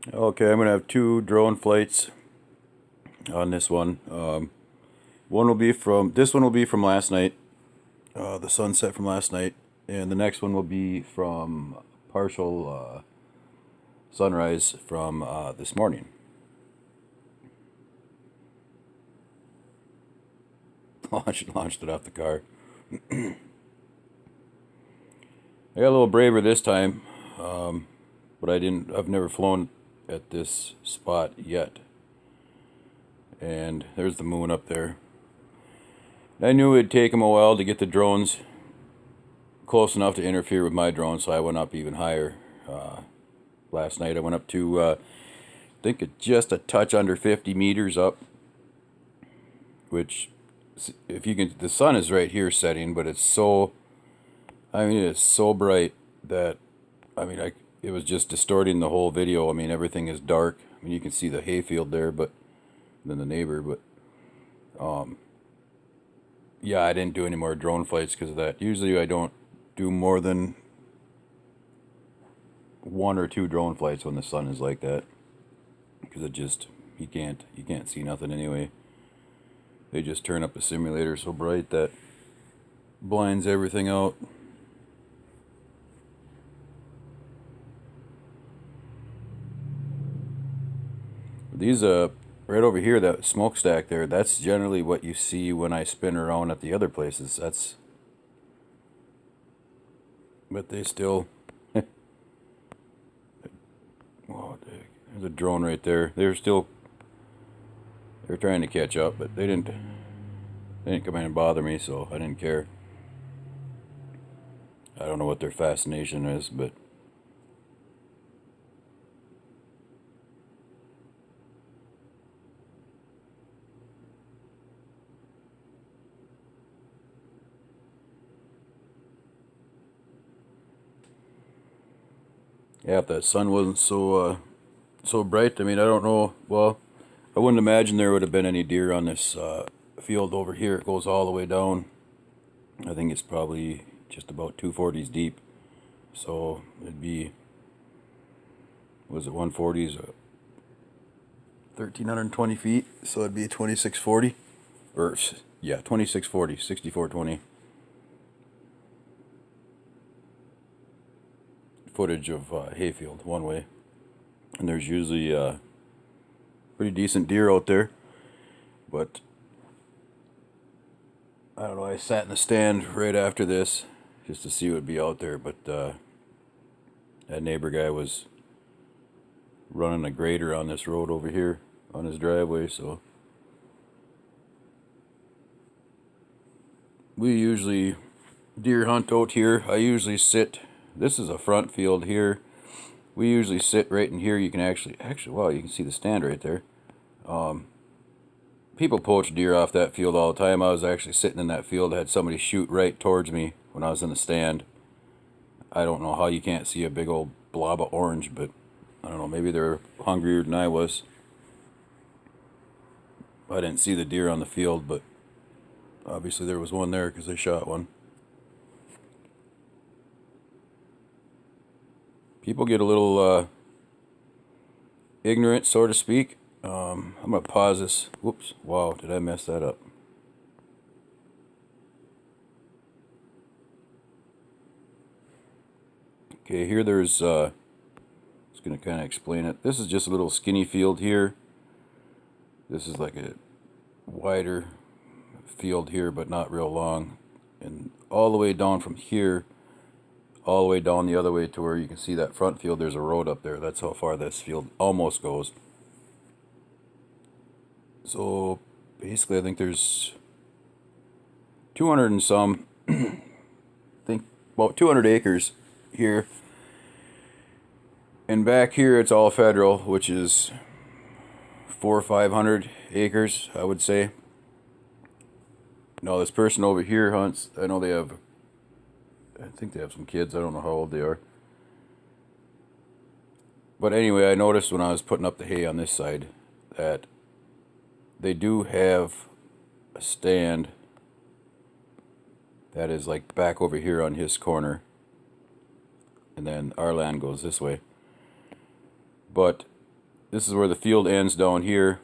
Okay, I'm gonna have two drone flights on this one. One will be from this one will be from last night, the sunset from last night, and the next one will be from partial sunrise from this morning. Launched it off the car. I got a little braver this time, but I've never flown at this spot yet. And there's the moon up there. I knew it'd take them a while to get the drones close enough to interfere with my drone, so I went up even higher. Last night I went up to, I think just a touch under 50 meters up, which, if you can, the sun is right here setting, but it's so, I mean, it's so bright that, I mean, it was just distorting the whole video. I mean, everything is dark. I mean, you can see the hayfield there, but then the neighbor, but yeah, I didn't do any more drone flights because of that. Usually I don't do more than one or two drone flights when the sun is like that, because it just, you can't see nothing anyway. They just turn up the simulator so bright that blinds everything out. These right over here, that smokestack there, that's generally what you see when I spin around at the other places. But they still, oh, there's a drone right there. They're trying to catch up, but they didn't come in and bother me, so I didn't care. I don't know what their fascination is, but yeah, if that sun wasn't so bright, I mean, I don't know. Well, I wouldn't imagine there would have been any deer on this field over here. It goes all the way down. I think it's probably just about 240s deep. So it'd be, was it 140s? 1,320 feet. So it'd be 2640. Or, yeah, 2640, 6420. Footage of hayfield one way. And there's usually pretty decent deer out there. But I don't know, I sat in the stand right after this just to see what would be out there, but that neighbor guy was running a grader on this road over here on his driveway, so we usually deer hunt out here. I usually sit, this is a front field here. We usually sit right in here. You can actually, wow, you can see the stand right there. People poach deer off that field all the time. I was actually sitting in that field, had somebody shoot right towards me when I was in the stand. I don't know how you can't see a big old blob of orange, but I don't know, maybe they're hungrier than I was. I didn't see the deer on the field, but obviously there was one there because they shot one. People get a little ignorant, so to speak. I'm going to pause this. Whoops. Wow, did I mess that up? Okay, here there's, just going to kind of explain it. This is just a little skinny field here. This is like a wider field here, but not real long. And all the way down from here, all the way down the other way to where you can see that front field, there's a road up there. That's how far this field almost goes. So basically, I think there's 200 and some, I think about 200 acres here. And back here, it's all federal, which is 400 or 500 acres, I would say. Now, this person over here hunts, I know I think they have some kids. I don't know how old they are. But anyway, I noticed when I was putting up the hay on this side that they do have a stand that is like back over here on his corner. And then our land goes this way. But this is where the field ends down here,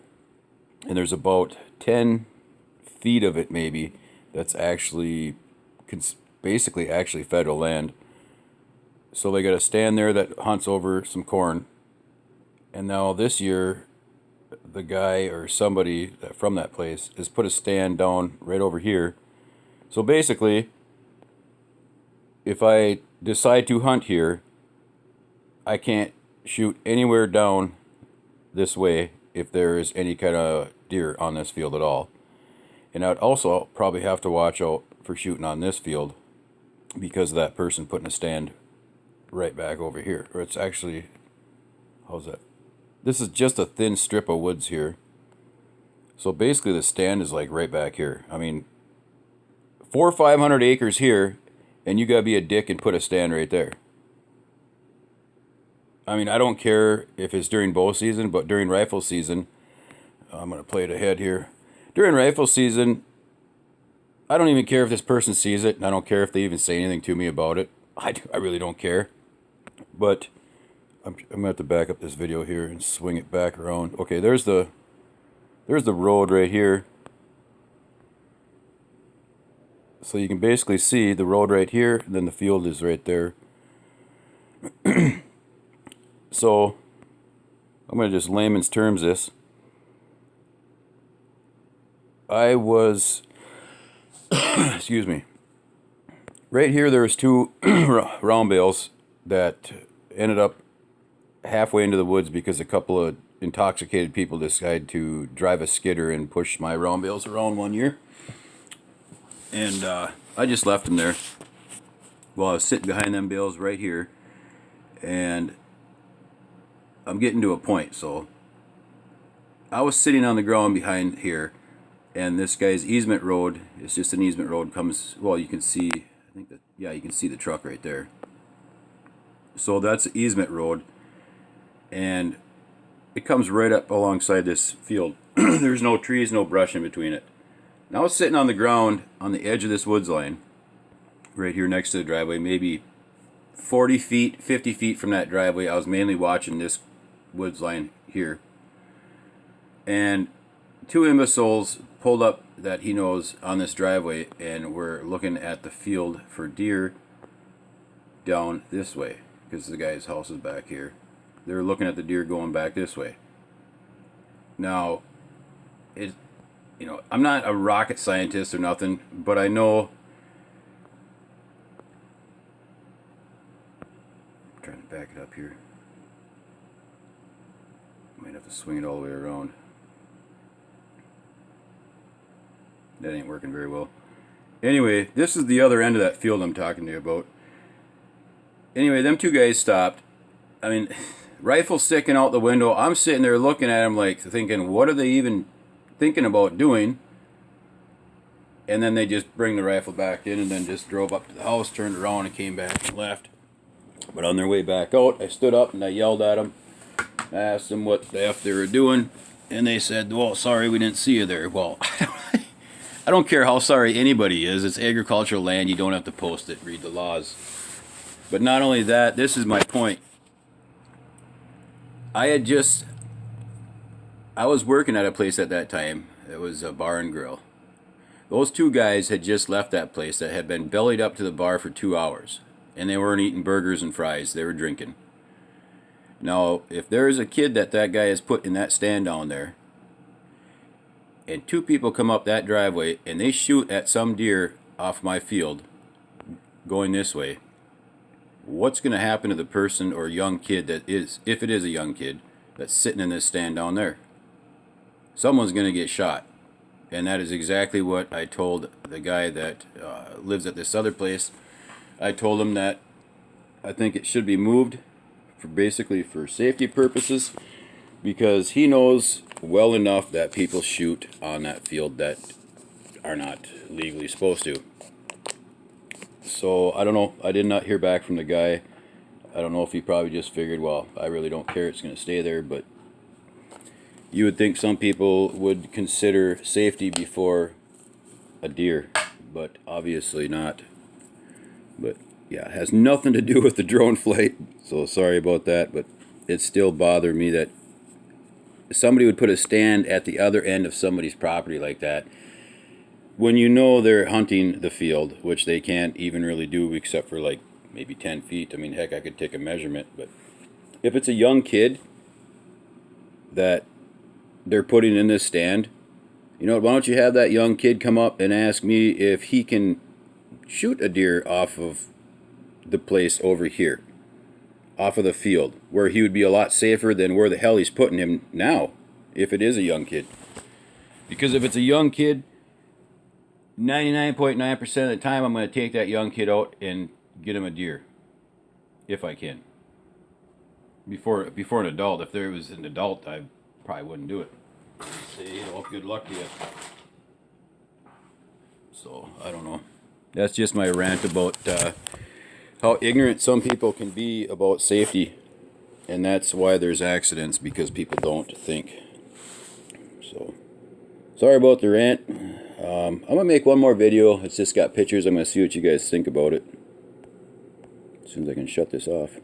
and there's about 10 feet of it maybe that's actually basically actually federal land. So they got a stand there that hunts over some corn. And now this year, the guy or somebody from that place has put a stand down right over here. So basically, if I decide to hunt here, I can't shoot anywhere down this way if there is any kind of deer on this field at all. And I'd also probably have to watch out for shooting on this field because of that person putting a stand right back over here. Or it's actually, how's that? This is just a thin strip of woods here. So basically the stand is like right back here. I mean, 400 or 500 acres here, and you gotta be a dick and put a stand right there. I mean, I don't care if it's during bow season, but during rifle season, I'm gonna play it ahead here. During rifle season, I don't even care if this person sees it, and I don't care if they even say anything to me about it. I really don't care. But I'm gonna have to back up this video here and swing it back around. Okay, there's the road right here. So you can basically see the road right here, and then the field is right there. So I'm gonna just layman's terms this. I was, excuse me. Right here, there was two round bales that ended up halfway into the woods because a couple of intoxicated people decided to drive a skidder and push my round bales around one year. And I just left them there while I was sitting behind them bales right here. And I'm getting to a point. So I was sitting on the ground behind here, and this guy's easement road, it's just an easement road, comes, well, you can see, I think that, yeah, you can see the truck right there. So that's the easement road, and it comes right up alongside this field. There's no trees, no brush in between it. Now I was sitting on the ground on the edge of this woods line, right here next to the driveway, maybe 40 feet, 50 feet from that driveway. I was mainly watching this woods line here. And two imbeciles pulled up that he knows on this driveway, and we're looking at the field for deer down this way, because the guy's house is back here. They're looking at the deer going back this way. Now, I'm not a rocket scientist or nothing, but I know. I'm trying to back it up here. Might have to swing it all the way around. That ain't working very well. Anyway, this is the other end of that field I'm talking to you about. Anyway, them two guys stopped. I mean, rifle sticking out the window. I'm sitting there looking at them like thinking, what are they even thinking about doing? And then they just bring the rifle back in and then just drove up to the house, turned around and came back and left. But on their way back out, I stood up and I yelled at them. I asked them what the F they were doing, and they said, well, sorry, we didn't see you there. Well, I don't care how sorry anybody is. It's agricultural land. You don't have to post it. Read the laws. But not only that, this is my point. I was working at a place at that time. It was a bar and grill. Those two guys had just left that place that had been bellied up to the bar for 2 hours. And they weren't eating burgers and fries. They were drinking. Now, if there's a kid that guy has put in that stand down there, and two people come up that driveway and they shoot at some deer off my field going this way, what's going to happen to the person or young kid that is, if it is a young kid, that's sitting in this stand down there? Someone's going to get shot. And that is exactly what I told the guy that lives at this other place. I told him that I think it should be moved basically for safety purposes, because he knows well enough that people shoot on that field that are not legally supposed to. So I don't know. I did not hear back from the guy. I don't know if he probably just figured, well, I really don't care, it's going to stay there. But you would think some people would consider safety before a deer, but obviously not. But yeah, it has nothing to do with the drone flight, so sorry about that, but it still bothered me that somebody would put a stand at the other end of somebody's property like that, when you know they're hunting the field, which they can't even really do except for like maybe 10 feet. I mean, heck, I could take a measurement, but if it's a young kid that they're putting in this stand, you know, why don't you have that young kid come up and ask me if he can shoot a deer off of the place over here, off of the field, where he would be a lot safer than where the hell he's putting him now, if it is a young kid. Because if it's a young kid, 99.9% of the time I'm going to take that young kid out and get him a deer, if I can. Before an adult. If there was an adult, I probably wouldn't do it. Say, you know, good luck to you. So, I don't know. That's just my rant about how ignorant some people can be about safety. And that's why there's accidents, because people don't think. So, sorry about the rant. I'm going to make one more video. It's just got pictures. I'm going to see what you guys think about it. As soon as I can shut this off.